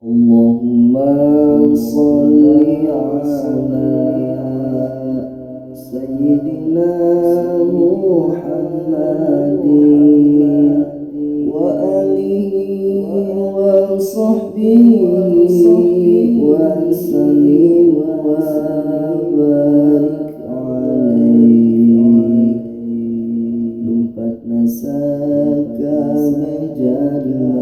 Allahumma sholli ala Sayyidina Muhammadin wa alihi wa sahbihi wa sallim wa barik alaihi. Lumpat nasaka menjalma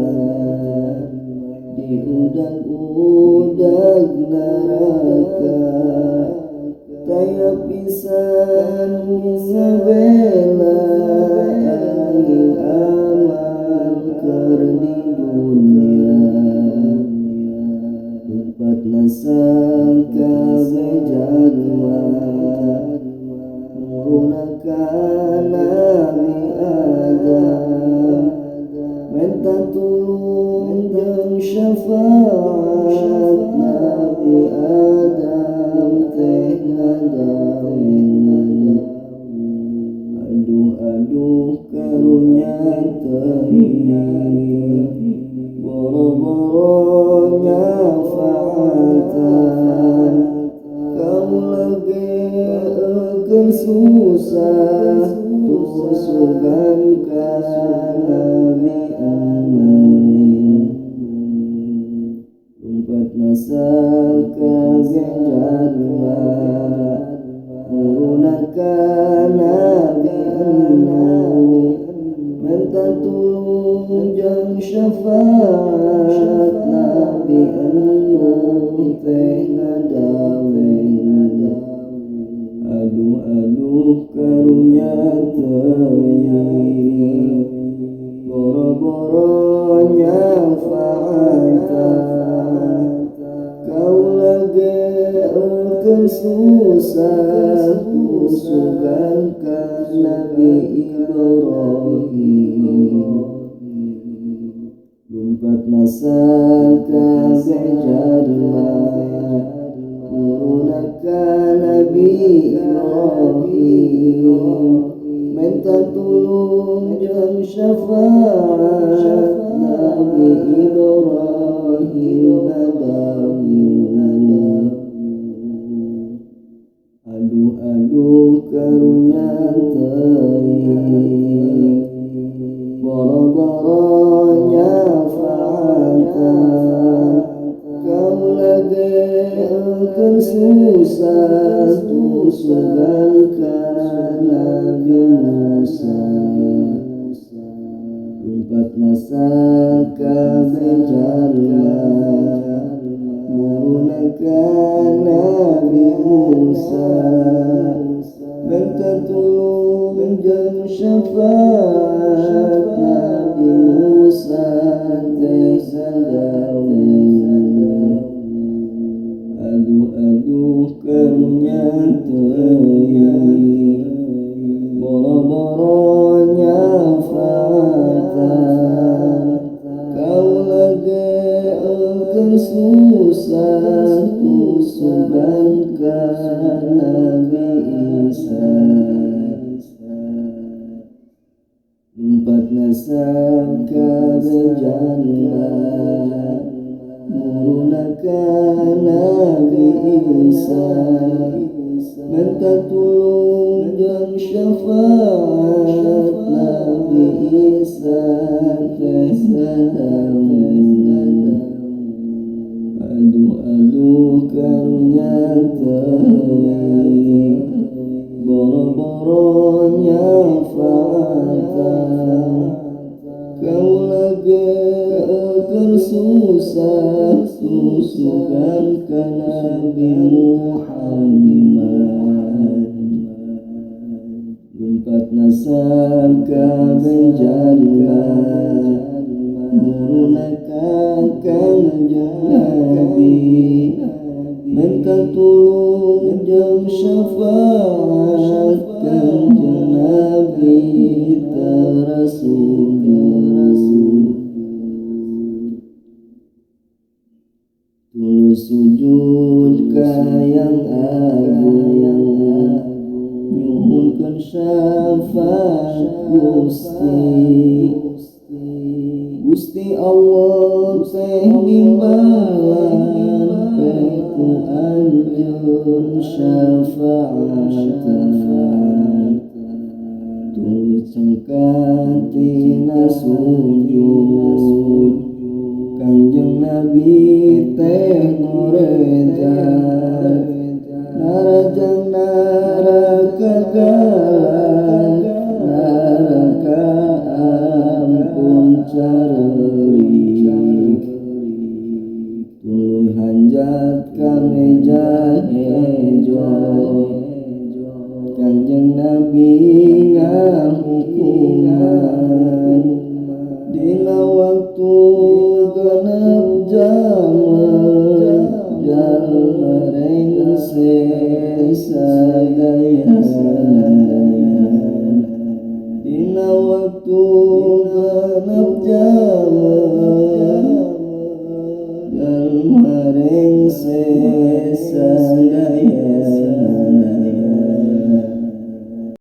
di udag-udag neraka, taya pisan sabela angin aman keur di dunia. Lumpat nasaka bejalma menggunakan Nabi Adam, minta tulung jeung syafaat Nabi Adam teh ngadawen. Aduh karunya teuing boro-boro nyafaatan, kaula geeukeun susah tusugan ka Nabi Amin. Lumpat nasaka bejalma menggunakan Nabi Amin, minta tulung jeung syafaat Nabi Amin teh ngadawen. Aduh karunya teuing boro-boro nyafaatan, kaula geeukeun susah tusugan ka Nabi Ibrahim. Lumpat nasaka bejalma menggunakan Nabi Ibrahim, minta tulung jeung syafaat Nabi Ibrahim ngadawen. Aduh karunya teuing boro-boro nyafaatan, kaula geeukeun susah tusugan ka Nabi Musa. Lumpat nasaka bejalma menggunakan Nabi Musa, minta tulung jeung syafaat Nabi Musa teh ngadawen. Aduh karunya teuing boro-boro nyafaatan, kaula geeukeun susah tusugan ka Nabi Isa. Lumpat nasaka bejalma menggunakan Nabi Isa, minta tulung jeung syafaat Nabi Isa teh ngadawen. Aduh karunya teuing boro-boro nyafaatan, kaula geeukeun susah tusugan ka Nabi Muhammad. Lumpat nasaka bejalma menggunakan Kanjeng Nabi, minta tulung jeung syafaat Kanjeng Nabi terasul. Tulus sujud ka yang agung, nyuhunkeun syafaat Gusti Allah teh nimbang terjun syafaatan tuluy cengkatina sujud Kanjeng Nabi teh ngorejan narajang naraka galak naraka ampun carerik tuluy hanjat ka meja hejo Kanjeng Nabi ngahukuman dina waktu genep jaman jalma rengse sadayana dina waktu genep jaman